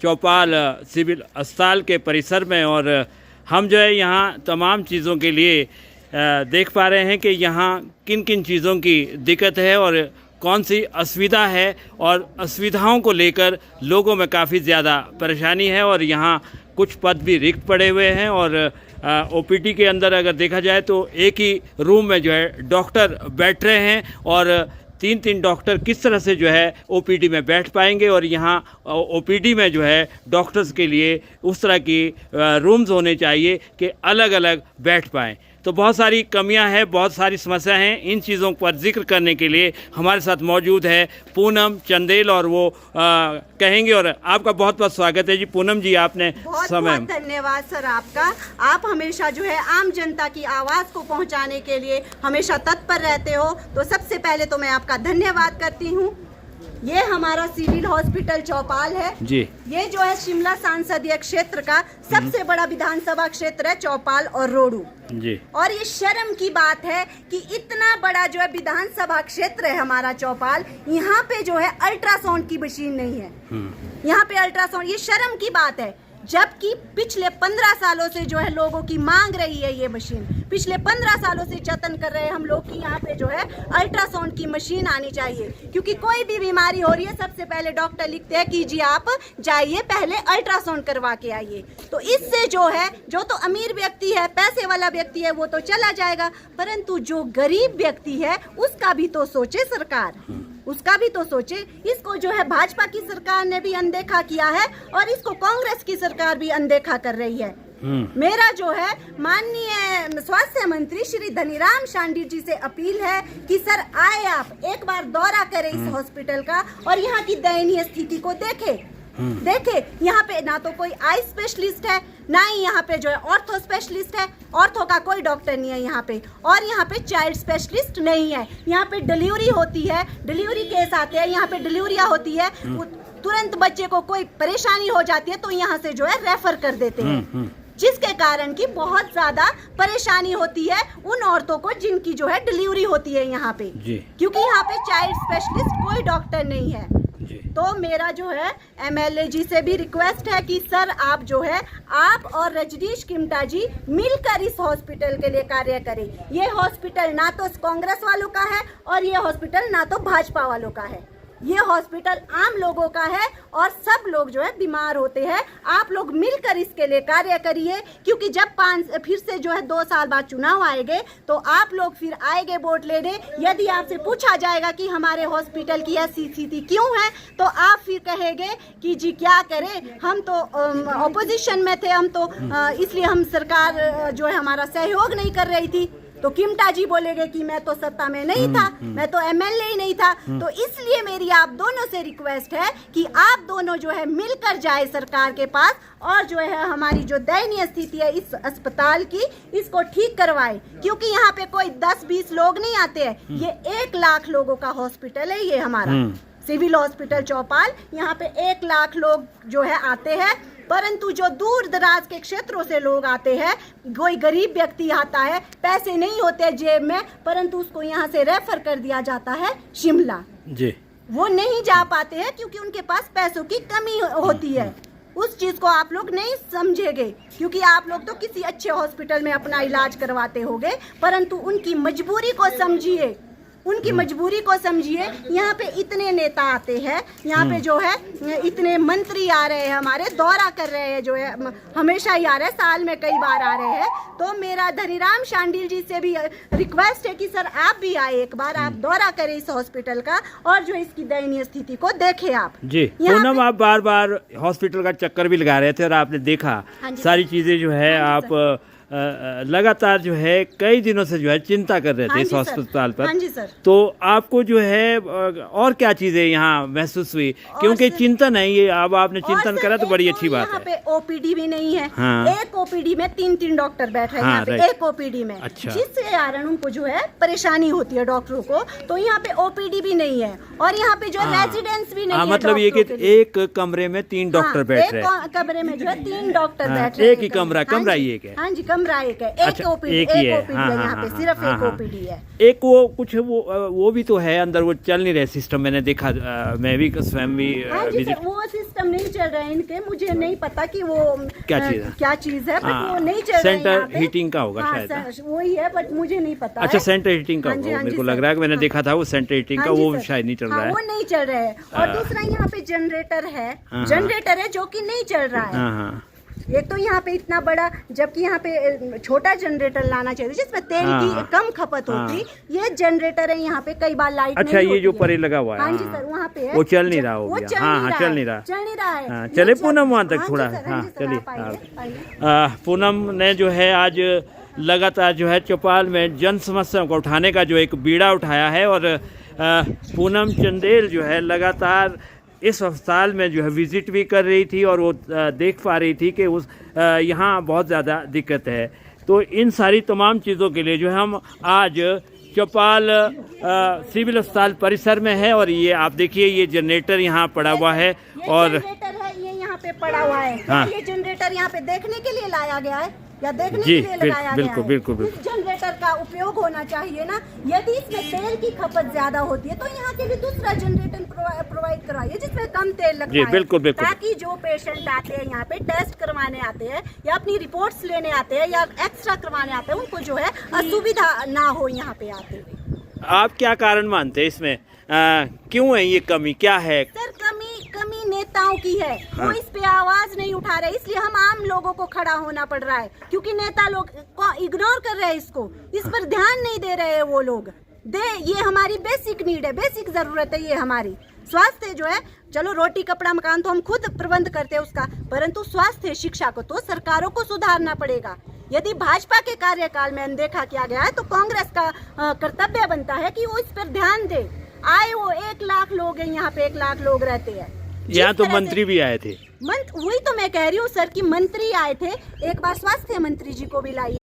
चौपाल civil अस्पताल के परिसर में और हम जो है यहाँ तमाम चीज़ों के लिए देख पा रहे हैं कि यहाँ किन किन चीज़ों की दिक्कत है और कौन सी असुविधा है और असुविधाओं को लेकर लोगों में काफ़ी ज़्यादा परेशानी है। और यहाँ कुछ पद भी रिक्त पड़े हुए हैं और ओपीडी के अंदर अगर देखा जाए तो एक ही रूम में जो है डॉक्टर बैठ रहे हैं और तीन डॉक्टर किस तरह से जो है ओपीडी में बैठ पाएंगे। और यहाँ ओपीडी में जो है डॉक्टर्स के लिए उस तरह की रूम्स होने चाहिए कि अलग अलग बैठ पाएँ। तो बहुत सारी कमियां हैं, बहुत सारी समस्या हैं। इन चीज़ों पर जिक्र करने के लिए हमारे साथ मौजूद है पूनम चंदेल और वो कहेंगे। और आपका बहुत बहुत स्वागत है जी पूनम जी, आपने बहुत धन्यवाद सर आपका। आप हमेशा जो है आम जनता की आवाज़ को पहुंचाने के लिए हमेशा तत्पर रहते हो, तो सबसे पहले तो मैं आपका धन्यवाद करती हूं। ये हमारा सिविल हॉस्पिटल चौपाल है जी। ये जो है शिमला संसदीय क्षेत्र का सबसे बड़ा विधानसभा क्षेत्र है चौपाल और रोडू जी। और ये शर्म की बात है कि इतना बड़ा जो है विधानसभा क्षेत्र है हमारा चौपाल, यहाँ पे जो है अल्ट्रासाउंड की मशीन नहीं है। यहाँ पे अल्ट्रासाउंड, ये शर्म की बात है, जबकि पिछले 15 सालों से जो है लोगों की मांग रही है ये मशीन। पिछले 15 सालों से जतन कर रहे हैं हम लोग कि यहाँ पे जो है अल्ट्रासाउंड की मशीन आनी चाहिए, क्योंकि कोई भी बीमारी हो रही है सबसे पहले डॉक्टर लिखते हैं कि जी आप जाइए पहले अल्ट्रासाउंड करवा के आइए। तो इससे जो है, जो तो अमीर व्यक्ति है, पैसे वाला व्यक्ति है, वो तो चला जाएगा, परंतु जो गरीब व्यक्ति है उसका भी तो सोचे सरकार, उसका भी तो सोचे। इसको जो है भाजपा की सरकार ने भी अनदेखा किया है और इसको कांग्रेस की सरकार भी अनदेखा कर रही है। मेरा जो है माननीय स्वास्थ्य मंत्री श्री धनीराम शांडिल जी से अपील है कि सर आए आप एक बार दौरा करें इस हॉस्पिटल का और यहाँ की दयनीय स्थिति को देखे। यहाँ पे ना तो कोई आई स्पेशलिस्ट है, ना ही यहाँ पे जो है ऑर्थो स्पेशलिस्ट है, ऑर्थो का कोई डॉक्टर नहीं है यहाँ पे, और यहाँ पे चाइल्ड स्पेशलिस्ट नहीं है। यहाँ पे डिलीवरी होती है, डिलीवरी केस आते हैं, यहाँ पे डिलीवरिया होती है, तुरंत बच्चे को कोई परेशानी हो जाती है तो यहाँ से जो है रेफर कर देते हैं, जिसके कारण की बहुत ज्यादा परेशानी होती है उन औरतों को जिनकी जो है डिलीवरी होती है यहाँ पे, क्योंकि यहाँ पे चाइल्ड स्पेशलिस्ट कोई डॉक्टर नहीं है। तो मेरा जो है एमएलए जी से भी रिक्वेस्ट है कि सर आप जो है आप और रजनीश किमटा जी मिलकर इस हॉस्पिटल के लिए कार्य करें। ये हॉस्पिटल ना तो कांग्रेस वालों का है और ये हॉस्पिटल ना तो भाजपा वालों का है, ये हॉस्पिटल आम लोगों का है और सब लोग जो है बीमार होते हैं। आप लोग मिलकर इसके लिए कार्य करिए, क्योंकि जब फिर से जो है 2 साल बाद चुनाव आएंगे तो आप लोग फिर आएंगे वोट लेने। यदि आपसे पूछा जाएगा कि हमारे हॉस्पिटल की ऐसी स्थिति क्यों है, तो आप फिर कहेंगे कि जी क्या करें, हम तो ऑपोजिशन में थे, हम तो इसलिए हम सरकार जो है हमारा सहयोग नहीं कर रही थी। तो किमटा जी बोलेंगे कि मैं तो सत्ता में नहीं था, मैं तो एमएलए ही नहीं था। तो इसलिए मेरी आप दोनों से रिक्वेस्ट है कि आप दोनों जो है मिलकर जाए सरकार के पास और जो है हमारी जो दयनीय स्थिति है इस अस्पताल की, इसको ठीक करवाए, क्योंकि यहाँ पे कोई 10-20 लोग नहीं आते हैं, ये 1 लाख लोगों का हॉस्पिटल है ये हमारा सिविल हॉस्पिटल चौपाल। यहाँ पे 1 लाख लोग जो है आते हैं, परंतु जो दूर दराज के क्षेत्रों से लोग आते हैं, कोई गरीब व्यक्ति आता है, पैसे नहीं होते जेब में, परंतु उसको यहाँ से रेफर कर दिया जाता है शिमला जी। वो नहीं जा पाते हैं क्योंकि उनके पास पैसों की कमी होती है। उस चीज को आप लोग नहीं समझेंगे, क्योंकि आप लोग तो किसी अच्छे हॉस्पिटल में अपना इलाज करवाते होगे, परंतु उनकी मजबूरी को समझिए, उनकी मजबूरी को समझिए। यहाँ पे इतने नेता आते हैं, यहाँ पे जो है इतने मंत्री आ रहे हैं, हमारे दौरा कर रहे हैं, जो है हमेशा ही आ रहे हैं, साल में कई बार आ रहे हैं। तो मेरा धनीराम शांडिल जी से भी रिक्वेस्ट है कि सर आप भी आए, एक बार आप दौरा करें इस हॉस्पिटल का और जो इसकी दयनीय स्थिति को देखें आप जी। पूनम, आप बार बार हॉस्पिटल का चक्कर भी लगा रहे थे और आपने देखा सारी चीजें जो है आप लगातार जो है कई दिनों से जो है चिंता कर रहे थे इस अस्पताल पर। हाँ जी सर। तो आपको जो है और क्या चीजें यहाँ महसूस हुई, क्योंकि चिंतन है ये, अब आपने चिंतन करा तो बड़ी अच्छी बात है। यहाँ पे ओपीडी भी नहीं है, एक ओपीडी में 3 डॉक्टर बैठ रहे हैं यहाँ पे एक ओपीडी में, जिसके कारण उनको जो है परेशानी होती है डॉक्टरों को। तो यहाँ पे ओपीडी भी नहीं है और यहाँ पे जो रेजिडेंस भी नहीं है। मतलब ये कि एक कमरे में 3 डॉक्टर बैठ रहे हैं, कमरे में जो है 3 डॉक्टर बैठ रहे हैं, एक ही कमरा ही एक है। हाँ जी, कमरा एक है, एक अच्छा, ओपीडी, एक ही है। ओपीडी हाँ, है हाँ, यहाँ पे, हाँ, सिर्फ हाँ, एक हाँ। ओपीडी है। एक वो कुछ वो भी तो है अंदर, वो चल नहीं रहे सिस्टम, मैंने देखा, मैं भी स्वयं भी हाँ जी विजिट। सर, वो सिस्टम नहीं चल रहा है इनके, मुझे नहीं पता कि वो क्या चीज़ है? क्या चीज है, बट हाँ, वो नहीं चल रहा है सेंटर यहाँ पे। हीटिंग का होगा हाँ, शायद। वही है, बट मुझे नहीं पता अच्छा, है। सेंटर हीटिंग का हाँ जी, होगा, हाँ मेरे जी को सर। लग रहा है कि मैंने देखा था वो सेंटर हीटिंग हाँ का, जी वो सर। शायद नहीं चल हाँ, रहा है। वो नहीं चल रहा है। और दूसरा यहाँ पे जनरेटर है, हाँ। जनरेटर है जो कि नहीं चल रहा है। हाँ हाँ एक तो यहाँ पे इतना बड़ा, जबकि यहाँ पे छोटा जनरेटर लाना चाहिए जिसमें तेल हाँ, की हाँ, कम खपत होती। ये जनरेटर है यहाँ पे, कई बार लाइट अच्छा, नहीं ये जो होती परे लगा हुआ है, हाँ जी हाँ, सर, वहाँ पे है। वो चल नहीं रहा हो वो गया। चल हाँ नहीं हाँ, रहा चल है, नहीं रहा। चल नहीं रहा है। हाँ, ये चले चल- पूनम वहाँ तक हाँ जी थोड़ा। सर, हाँ जी सर, चलिए। आप आइए, आइए। पूनम ने जो है आज लगातार जो है चौपाल में जन समस्याओं को उठाने का जो एक बीड़ा उठाया है, और पूनम चंदेल जो है लगातार इस अस्पताल में जो है विजिट भी कर रही थी, और वो देख पा रही थी कि उस यहाँ बहुत ज़्यादा दिक्कत है। तो इन सारी तमाम चीज़ों के लिए जो है हम आज चौपाल सिविल अस्पताल परिसर में है, और ये आप देखिए ये जनरेटर यहाँ पड़ा हुआ है, ये और जनरेटर है, ये यहाँ पे पड़ा हुआ है। हाँ। ये जनरेटर यहाँ पे देखने के लिए लाया गया है या देखने जी, के लिए लगाया गया बिल्कुल, है? बिल्कुल, बिल्कुल। इस जनरेटर का उपयोग होना चाहिए ना। यदि इसमें तेल की खपत ज्यादा होती है तो यहाँ के लिए दूसरा जनरेटर प्रोवाइड करवाइए जिसमें कम तेल लगता जी, है, बिल्कुल, बिल्कुल। ताकि जो पेशेंट आते हैं यहाँ पे टेस्ट करवाने आते हैं या अपनी रिपोर्ट्स लेने आते हैं या एक्स्ट्रा करवाने आते हैं, उनको जो है असुविधा ना हो यहाँ पे आते हुए। आप क्या कारण मानते हैं इसमें, क्यों है ये कमी, क्या है? सर, कमी नेताओं की है। हाँ। वो इस पे आवाज नहीं उठा रहे, इसलिए हम आम लोगों को खड़ा होना पड़ रहा है, क्योंकि नेता लोग इग्नोर कर रहे हैं इसको, इस पर ध्यान नहीं दे रहे हैं वो लोग। ये हमारी बेसिक नीड है, बेसिक जरूरत है ये हमारी। स्वास्थ्य जो है, चलो रोटी कपड़ा मकान तो हम खुद प्रबंध करते हैं उसका, परंतु स्वास्थ्य शिक्षा को तो सरकारों को सुधारना पड़ेगा। यदि भाजपा के कार्यकाल में अनदेखा किया गया है तो कांग्रेस का कर्तव्य बनता है कि वो इस पर ध्यान दे। आए वो 1 लाख लोग हैं यहाँ पे, 1 लाख लोग रहते हैं। यहाँ तो मंत्री भी आए थे। वही तो मैं कह रही हूँ सर कि मंत्री आए थे, एक बार स्वास्थ्य मंत्री जी को भी लाइए